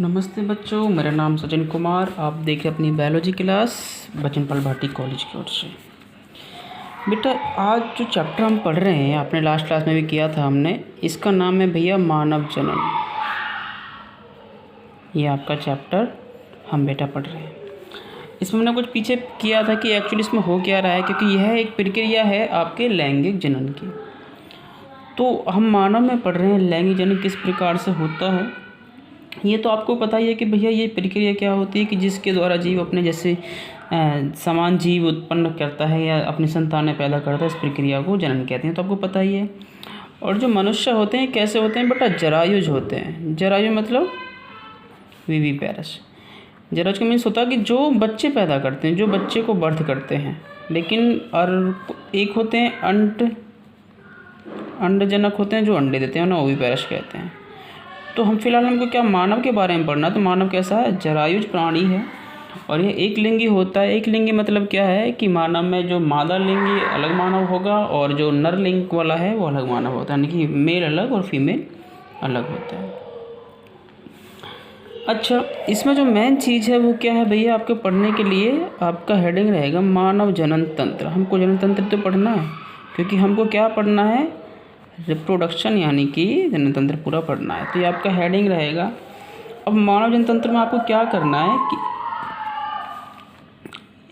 नमस्ते बच्चों, मेरा नाम सचिन कुमार। आप देखें अपनी बायोलॉजी क्लास बचनपाल भाटी कॉलेज की ओर से। बेटा, आज जो चैप्टर हम पढ़ रहे हैं, आपने लास्ट क्लास में भी किया था हमने, इसका नाम है भैया मानव जनन। ये आपका चैप्टर हम बेटा पढ़ रहे हैं। इसमें हमने कुछ पीछे किया था कि एक्चुअली इसमें हो क्या रहा है, क्योंकि यह एक प्रक्रिया है आपके लैंगिक जनन की। तो हम मानव में पढ़ रहे हैं लैंगिक जनन किस प्रकार से होता है। ये तो आपको पता ही है कि भैया ये प्रक्रिया क्या होती है कि जिसके द्वारा जीव अपने जैसे समान जीव उत्पन्न करता है या अपनी संतानें पैदा करता है, इस प्रक्रिया को जनन कहते हैं। तो आपको पता ही है। और जो मनुष्य होते हैं कैसे होते हैं बेटा, जरायुज होते हैं। जरायु मतलब विविपेरस। जरायुज का मीन्स होता है कि जो बच्चे पैदा करते हैं, जो बच्चे को बर्थ करते हैं। लेकिन और एक होते हैं अंडजनक होते हैं, जो अंडे देते हैं, उन्हें ओविपेरस कहते हैं। तो हम फिलहाल हमको क्या मानव के बारे में पढ़ना। तो मानव कैसा है, जरायुज प्राणी है और ये एक लिंगी होता है। एक लिंगी मतलब क्या है कि मानव में जो मादा लिंगी अलग मानव होगा और जो नर लिंग वाला है वो अलग मानव होता है, यानी कि मेल अलग और फीमेल अलग होता है। अच्छा, इसमें जो मेन चीज़ है वो क्या है भैया, आपके पढ़ने के लिए आपका हेडिंग रहेगा मानव जनन तंत्र। हमको जनन तंत्र तो पढ़ना है, क्योंकि हमको क्या पढ़ना है, रिप्रोडक्शन, यानी कि जननतंत्र पूरा पढ़ना है। तो ये आपका हेडिंग रहेगा। अब मानव जनतंत्र में आपको क्या करना है कि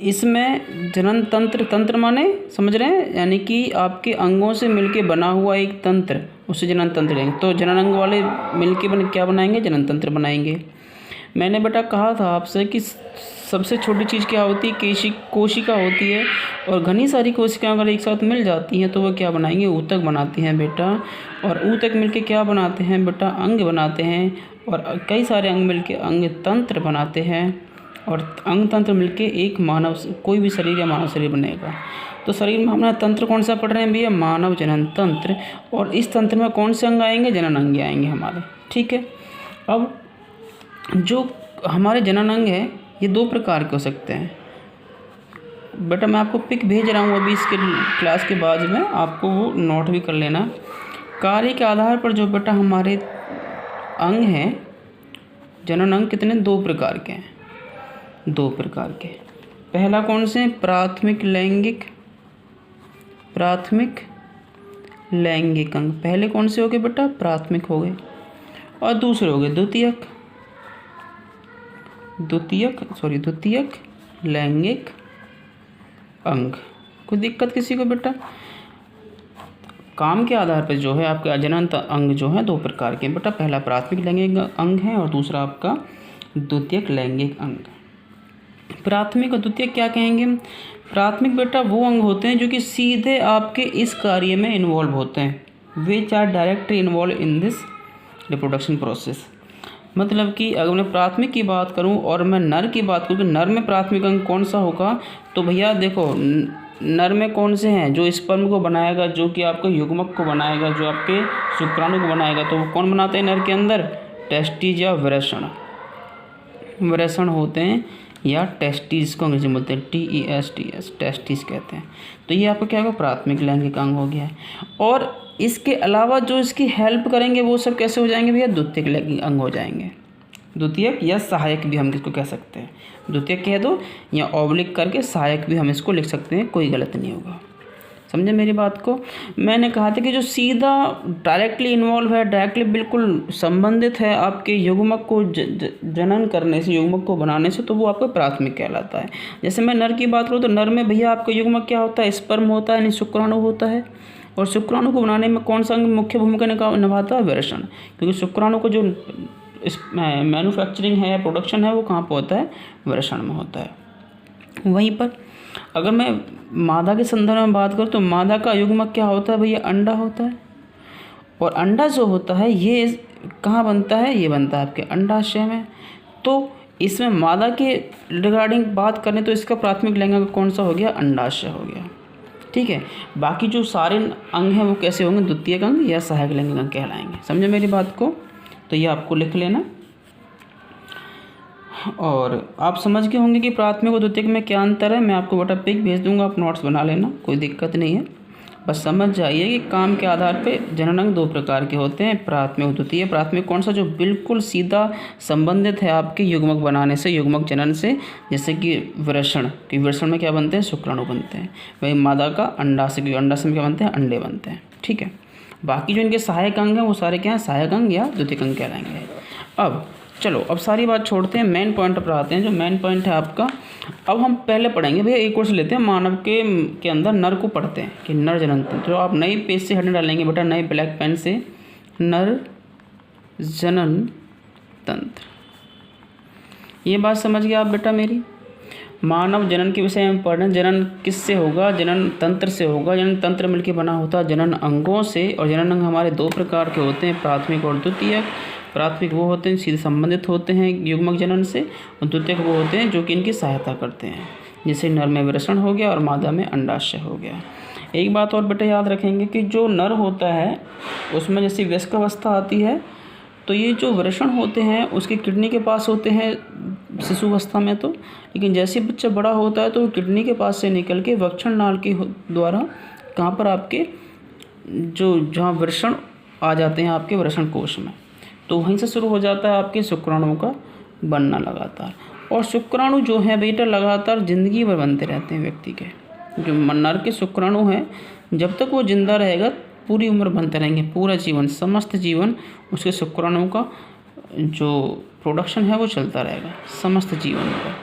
इसमें जननतंत्र, तंत्र माने समझ रहे हैं, यानी कि आपके अंगों से मिलके बना हुआ एक तंत्र, उससे जननतंत्र लेंगे। तो जनन अंग वाले मिलके क्या बनाएंगे, जननतंत्र बनाएंगे। मैंने बेटा कहा था आपसे कि सबसे छोटी चीज़ क्या होती है, कोशिका होती है। और घनी सारी कोशिकाएं अगर एक साथ मिल जाती हैं तो वो क्या बनाएंगे, ऊतक बनाती हैं बेटा। और ऊतक मिलके क्या बनाते हैं बेटा, अंग बनाते हैं। और कई सारे अंग मिलके अंग तंत्र बनाते हैं। और अंग तंत्र मिलके एक मानव, कोई भी शरीर या मानव शरीर बनेगा। तो शरीर में हमारा तंत्र कौन सा पढ़ रहे हैं भैया, मानव जनन तंत्र। और इस तंत्र में कौन से अंग आएंगे, जनन अंग आएंगे हमारे। ठीक है। अब जो हमारे जनन अंग है ये दो प्रकार के हो सकते हैं बेटा। मैं आपको पिक भेज रहा हूँ अभी इसके क्लास के बाद में, आपको वो नोट भी कर लेना। कार्य के आधार पर जो बेटा हमारे अंग हैं, जनन अंग कितने, दो प्रकार के हैं, दो प्रकार के। पहला कौन से, प्राथमिक लैंगिक अंग। पहले कौन से हो गए बेटा, प्राथमिक हो गए। और दूसरे हो गए द्वितीयक लैंगिक अंग। कोई दिक्कत किसी को बेटा। काम के आधार पर जो है आपके जनन अंग जो है दो प्रकार के बेटा। पहला प्राथमिक लैंगिक अंग है और दूसरा आपका द्वितीयक लैंगिक अंग। प्राथमिक और द्वितीयक क्या कहेंगे, प्राथमिक बेटा वो अंग होते हैं जो कि सीधे आपके इस कार्य में इन्वॉल्व होते हैं। Which are directly involve in this reproduction process. मतलब कि अगर मैं प्राथमिक की बात करूं और मैं नर की बात करूं, नर में प्राथमिक अंग कौन सा होगा, तो भैया देखो नर में कौन से हैं, जो स्पर्म को बनाएगा, जो कि आपके युग्मक को बनाएगा, जो आपके शुक्राणु को बनाएगा। तो वो कौन बनाते हैं नर के अंदर, टेस्टिज या वृषण होते हैं, या टेस्टिस को अंग्रेजी में बोलते हैं, TESTS, टेस्टिस कहते हैं। तो ये आपका क्या होगा, प्राथमिक लैंगिक अंग हो गया है। और इसके अलावा जो इसकी हेल्प करेंगे वो सब कैसे हो जाएंगे भैया, द्वितीयक लैंगिक अंग हो जाएंगे। द्वितीयक या सहायक भी हम इसको कह सकते हैं, द्वितीयक कह दो या ऑब्लिक करके सहायक भी हम इसको लिख सकते हैं, कोई गलत नहीं होगा। समझे मेरी बात को। मैंने कहा था कि जो सीधा डायरेक्टली इन्वॉल्व है, डायरेक्टली बिल्कुल संबंधित है आपके युग्मक को जनन करने से, युग्मक को बनाने से, तो वो आपका प्राथमिक कहलाता है। जैसे मैं नर की बात करूँ तो नर में भैया आपका युग्मक क्या होता है, स्पर्म होता है, यानी शुक्राणु होता है। और शुक्राणु को बनाने में कौन सा अंग मुख्य भूमिका निभाता है, वृषण। क्योंकि शुक्राणु को जो मैन्युफैक्चरिंग है, प्रोडक्शन है, वो कहाँ पर होता है, वृषण में होता है। वहीं पर अगर मैं मादा के संदर्भ में बात करूँ तो मादा का युग्मक क्या होता है भैया, अंडा होता है। और अंडा जो होता है ये कहाँ बनता है, ये बनता है आपके अंडाशय में। तो इसमें मादा के रिगार्डिंग बात करें तो इसका प्राथमिक लैंगिक कौन सा हो गया, अंडाशय हो गया। ठीक है। बाकी जो सारे अंग हैं वो कैसे होंगे, द्वितीयक अंग या सहायक लैंगिक अंग कहलाएंगे। समझे मेरी बात को। तो ये आपको लिख लेना। और आप समझ गए होंगे कि प्राथमिक और द्वितीयक में क्या अंतर है। मैं आपको बेटा पिक भेज दूंगा, आप नोट्स बना लेना, कोई दिक्कत नहीं है। बस समझ जाइए कि काम के आधार पे जनन अंग दो प्रकार के होते हैं, प्राथमिक और द्वितीय। प्राथमिक कौन सा, जो बिल्कुल सीधा संबंधित है आपके युग्मक बनाने से, युग्मक जनन से, जैसे कि वृषण, कि वृषण में क्या बनते हैं, शुक्राणु बनते हैं। वही मादा का अंडाशय, क्योंकि अंडाशय में क्या बनते हैं, अंडे बनते हैं। ठीक है, बाकी जो इनके सहायक अंग हैं वो सारे क्या हैं, सहायक अंग या द्वितीयक अंग कहलाएंगे। अब चलो, अब सारी बात छोड़ते हैं, मेन पॉइंट पर आते हैं। जो मेन पॉइंट है आपका, अब हम पहले पढ़ेंगे भैया, एक कोर्स लेते हैं मानव के अंदर नर को पढ़ते हैं कि नर जनन तंत्र। जो आप नई पेज से हटने डालेंगे बेटा, नए ब्लैक पेन से, नर जनन तंत्र, ये बात समझ गया आप बेटा मेरी। मानव जनन के विषय में पढ़ रहे हैं। जनन किससे होगा, जनन तंत्र से होगा। जनन तंत्र मिलकर बना होता है जनन अंगों से, और जनन अंग हमारे दो प्रकार के होते हैं, प्राथमिक और द्वितीयक। प्राथमिक वो होते हैं सीधे संबंधित होते हैं युग्मक जनन से, और द्वितीयक वो होते हैं जो कि इनकी सहायता करते हैं, जैसे नर में वृषण हो गया और मादा में अंडाशय हो गया। एक बात और बेटा याद रखेंगे कि जो नर होता है उसमें जैसे वयस्क अवस्था आती है, तो ये जो वृषण होते हैं उसकी किडनी के पास होते हैं शिशु अवस्था में, तो लेकिन जैसे बच्चा बड़ा होता है तो किडनी के पास से निकल के वक्षण नाल के द्वारा कहाँ पर आपके जो जहाँ वृषण आ जाते हैं आपके वृषण कोश में, तो वहीं से शुरू हो जाता है आपके शुक्राणुओं का बनना लगातार। और शुक्राणु जो है बेटा लगातार ज़िंदगी भर बनते रहते हैं व्यक्ति के। जो नर के शुक्राणु हैं जब तक वो जिंदा रहेगा पूरी उम्र बनते रहेंगे, पूरा जीवन, समस्त जीवन उसके शुक्राणुओं का जो प्रोडक्शन है वो चलता रहेगा समस्त जीवन पर।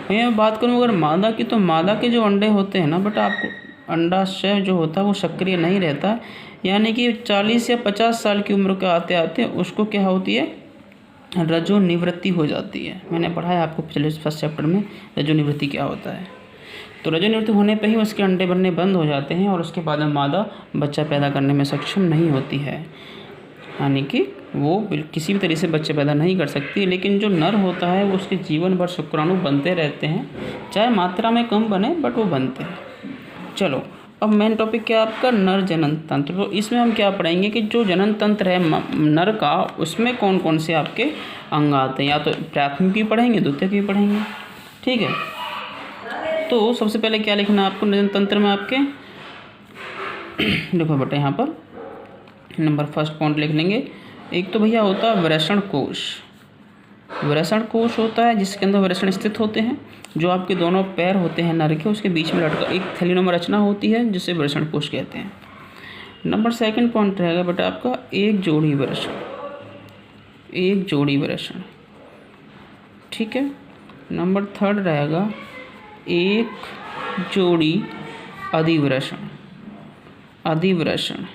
मैं बात करूँ अगर मादा की, तो मादा के जो अंडे होते हैं ना बेटा, आपको अंडाशय जो होता है वो सक्रिय नहीं रहता है, यानी कि 40 या 50 साल की उम्र के आते आते उसको क्या होती है, रजो निवृत्ति हो जाती है। मैंने पढ़ा है आपको पिछले फर्स्ट चैप्टर में रजो निवृत्ति क्या होता है। तो रजो निवृत्ति होने पे ही उसके अंडे बनने बंद हो जाते हैं और उसके बाद में मादा बच्चा पैदा करने में सक्षम नहीं होती है, यानी कि वो किसी भी तरीके से बच्चे पैदा नहीं कर सकती। लेकिन जो नर होता है वो उसके जीवन भर शुक्राणु बनते रहते हैं, चाहे मात्रा में कम बने बट वो बनते हैं। चलो, अब मेन टॉपिक क्या है आपका, नर जनन तंत्र। तो इसमें हम क्या पढ़ेंगे कि जो जनन तंत्र है नर का, उसमें कौन कौन से आपके अंग आते हैं, या तो प्राथमिक भी पढ़ेंगे द्वितीयक भी पढ़ेंगे। ठीक है, तो सबसे पहले क्या लिखना है आपको जनन तंत्र में आपके, देखो बेटा यहाँ पर नंबर फर्स्ट पॉइंट लिख लेंगे। एक तो भैया होता है वृषण कोश। वृषण कोश होता है जिसके अंदर वृषण स्थित होते हैं, जो आपके दोनों पैर होते हैं नर के, उसके बीच में लटका एक थैलीनुमा रचना होती है जिसे वृषण कोश कहते हैं। नंबर सेकंड पॉइंट रहेगा बेटा आपका एक जोड़ी वृषण, एक जोड़ी वृषण। ठीक है, नंबर थर्ड रहेगा एक जोड़ी अधिवृषण, अधिवृषण,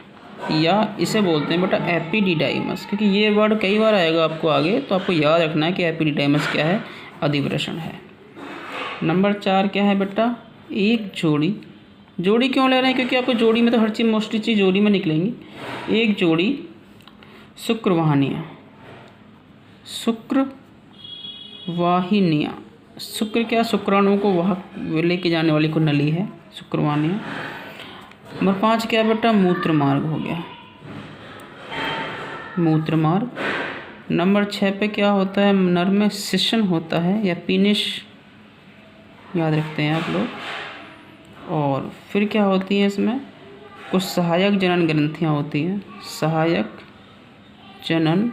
या इसे बोलते हैं बेटा एपिडिडाइमस, क्योंकि ये वर्ड कई बार आएगा आपको आगे, तो आपको याद रखना है कि एपिडिडाइमस क्या है, अधिवृषण है। नंबर 4 क्या है बेटा, एक जोड़ी। जोड़ी क्यों ले रहे हैं, क्योंकि आपको जोड़ी में तो हर चीज़ मोस्टली चीज़ जोड़ी में निकलेंगी। एक जोड़ी शुक्रवाहिनियाँ, शुक्रवाहिनियाँ, शुक्र क्या, शुक्राणुओं को वहाँ लेके जाने वाली को नली है शुक्रवाहिनियाँ। नंबर 5 क्या बेटा, मूत्र मार्ग हो गया, मूत्र मार्ग। नंबर 6 पे क्या होता है, नर में सिशन होता है या पीनिश, याद रखते हैं आप लोग। और फिर क्या होती हैं इसमें, कुछ सहायक जनन ग्रंथियाँ होती हैं, सहायक जनन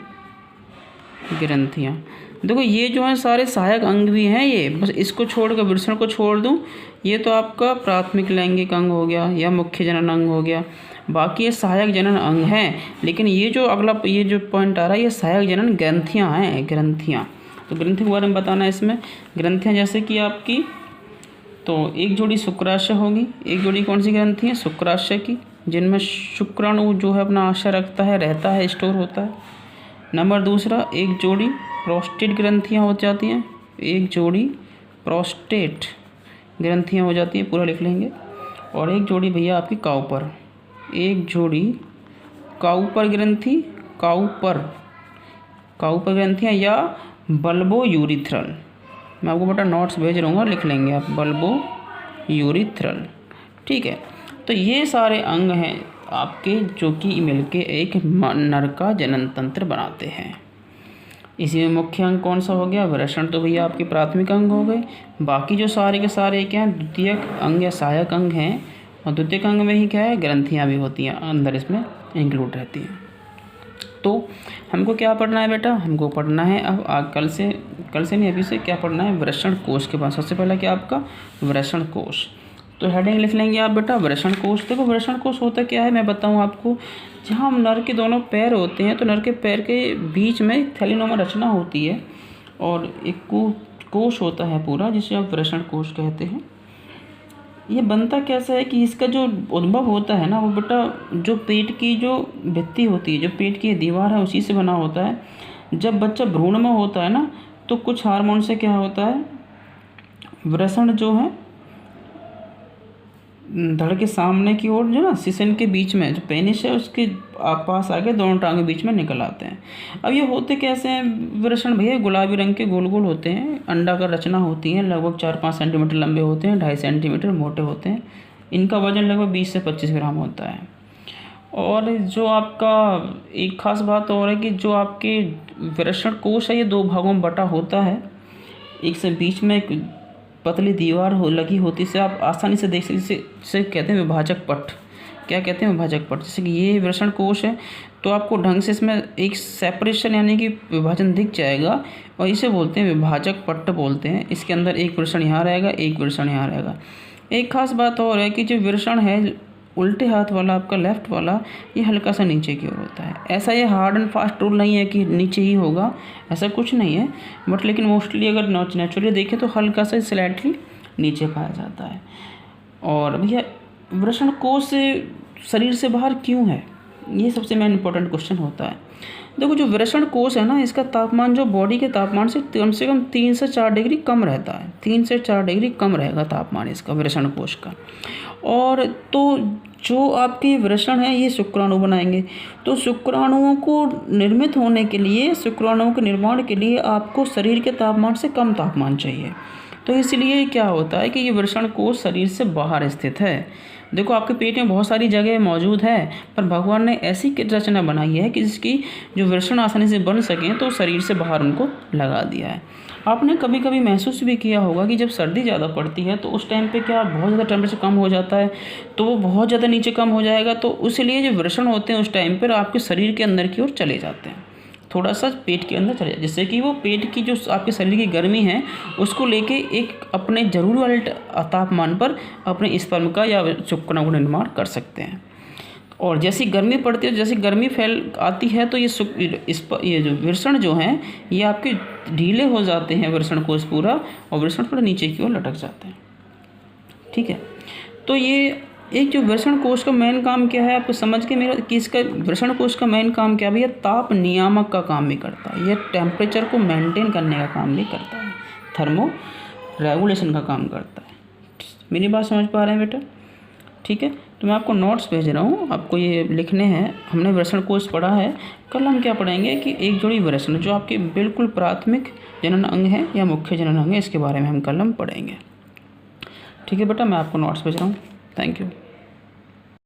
ग्रंथियाँ। देखो ये जो है सारे सहायक अंग भी हैं, ये बस इसको छोड़कर वृषण को छोड़ दूं, ये तो आपका प्राथमिक लैंगिक अंग हो गया या मुख्य जनन अंग हो गया, बाकी ये सहायक जनन अंग हैं। लेकिन ये जो अगला ये जो पॉइंट आ रहा है ये सहायक जनन ग्रंथियाँ हैं, ग्रंथियाँ। तो ग्रंथि के बारे में बताना है इसमें। ग्रंथियाँ जैसे कि आपकी, तो एक जोड़ी शुक्राशय होगी, एक जोड़ी कौन सी ग्रंथि है, शुक्राशय की, जिनमें शुक्राणु जो है अपना आशय रखता है, रहता है, स्टोर होता है। नंबर दूसरा एक जोड़ी प्रोस्टेट ग्रंथियाँ हो जाती हैं, एक जोड़ी प्रोस्टेट ग्रंथियाँ हो जाती हैं, पूरा लिख लेंगे। और एक जोड़ी भैया आपकी काउपर, एक जोड़ी काउपर ग्रंथि, काउपर ग्रंथियाँ या बल्बो यूरिथ्रल। मैं आपको बेटा नोट्स भेज रहूँगा, लिख लेंगे आप, बल्बो यूरिथ्रल। ठीक है, तो ये सारे अंग हैं आपके जो कि मिलके एक नर का जनन तंत्र बनाते हैं। इसी में मुख्य अंग कौन सा हो गया, वृषण, तो भैया आपके प्राथमिक अंग हो गए। बाकी जो सारे के सारे क्या हैं, द्वितीयक अंग या सहायक अंग हैं, और द्वितीयक अंग में ही क्या है, ग्रंथियाँ भी होती हैं अंदर, इसमें इंक्लूड रहती हैं। तो हमको क्या पढ़ना है बेटा, हमको पढ़ना है अब कल से नहीं, अभी से क्या पढ़ना है, वृषण कोश के पास। सबसे पहला क्या आपका वृषण कोश, तो हेडिंग लिख लेंगे आप बेटा वृषण कोश। देखो वृषण कोश होता क्या है मैं बताऊं आपको, जहाँ नर के दोनों पैर होते हैं तो नर के पैर के बीच में थैलीनुमा रचना होती है और एक कोश होता है पूरा, जिसे आप वृषण कोश कहते हैं। ये बनता कैसा है कि इसका जो उद्भव होता है ना वो बेटा जो पेट की जो भित्ति होती है, जो पेट की दीवार है, उसी से बना होता है। जब बच्चा भ्रूण में होता है ना तो कुछ हार्मोन से क्या होता है, वृषण जो है धड़ के सामने की ओर जो ना सिसन के बीच में जो पेनिस है उसके पास आके दोनों टांगों के बीच में निकल आते हैं। अब ये होते कैसे हैं वृषण भैया, गुलाबी रंग के गोल गोल होते हैं, अंडाकार रचना होती है, लगभग 4-5 सेंटीमीटर लंबे होते हैं, 2.5 सेंटीमीटर मोटे होते हैं। इनका वजन लगभग 20 से 25 ग्राम होता है। और जो आपका एक खास बात और है कि जो आपके वृषण कोश है ये 2 भागों में बटा होता है। एक से बीच में एक पतली दीवार लगी होती है, आप आसानी से देख सकते, जिसे कहते हैं विभाजक पट। क्या कहते हैं, विभाजक पट। जैसे कि ये वृषण कोश है तो आपको ढंग से इसमें एक सेपरेशन यानी कि विभाजन दिख जाएगा और इसे बोलते हैं विभाजक पट्ट बोलते हैं। इसके अंदर एक वृषण यहाँ रहेगा, एक वृषण यहाँ रहेगा। एक खास बात और है कि जो वृषण है उल्टे हाथ वाला आपका लेफ्ट वाला, ये हल्का सा नीचे की ओर होता है। ऐसा ये हार्ड एंड फास्ट रूल नहीं है कि नीचे ही होगा, ऐसा कुछ नहीं है, बट लेकिन मोस्टली अगर नेचुरली देखें तो हल्का सा स्लाइटली नीचे पाया जाता है। और भैया वृषण कोश शरीर से बाहर क्यों है, ये सबसे मेन इंपॉर्टेंट क्वेश्चन होता है। देखो जो वृषण कोश है ना, इसका तापमान जो बॉडी के तापमान से कम 3 से 4 डिग्री कम रहता है। 3 से 4 डिग्री कम रहेगा तापमान इसका वृषण कोश का। और तो जो आपके वृषण है ये शुक्राणु बनाएंगे, तो शुक्राणुओं को निर्मित होने के लिए, शुक्राणुओं के निर्माण के लिए आपको शरीर के तापमान से कम तापमान चाहिए। तो इसलिए क्या होता है कि ये वृषण कोश शरीर से बाहर स्थित है। देखो आपके पेट में बहुत सारी जगह मौजूद है, पर भगवान ने ऐसी रचना बनाई है कि जिसकी जो वृषण आसानी से बन सकें तो शरीर से बाहर उनको लगा दिया है। आपने कभी कभी महसूस भी किया होगा कि जब सर्दी ज़्यादा पड़ती है तो उस टाइम पे क्या बहुत ज़्यादा टेम्परेचर कम हो जाता है, तो वो बहुत ज़्यादा नीचे कम हो जाएगा, तो इसलिए जो वृषण होते हैं उस टाइम पर आपके शरीर के अंदर की ओर चले जाते हैं, थोड़ा सा पेट के अंदर चले जाए, जिससे कि वो पेट की जो आपके शरीर की गर्मी है उसको लेके एक अपने जरूरी वाले तापमान पर अपने स्पर्म का या शुक्राणु का निर्माण कर सकते हैं। और जैसी गर्मी पड़ती है, जैसी गर्मी फैल आती है तो ये जो वृषण जो हैं ये आपके ढीले हो जाते हैं, वृषण कोश पूरा, और वृषण थोड़ा नीचे की ओर लटक जाते हैं। ठीक है, तो ये एक जो वृषण कोश का मेन काम क्या है आपको समझ के मेरा कि इसका वृषण कोश का मेन काम क्या है, ताप नियामक का काम भी करता है, यह टेम्परेचर को मेंटेन करने का काम भी करता है, थर्मो रेगुलेशन का काम करता है। मेरी बात समझ पा रहे हैं बेटा? ठीक है, तो मैं आपको नोट्स भेज रहा हूँ, आपको ये लिखने हैं। हमने वृषण कोश पढ़ा है, कल हम क्या पढ़ेंगे कि एक जोड़ी वृषण जो आपके बिल्कुल प्राथमिक जनन अंग है या मुख्य जनन अंग है, इसके बारे में हम कल हम पढ़ेंगे। ठीक है बेटा, मैं आपको नोट्स भेज रहा हूँ। Thank you.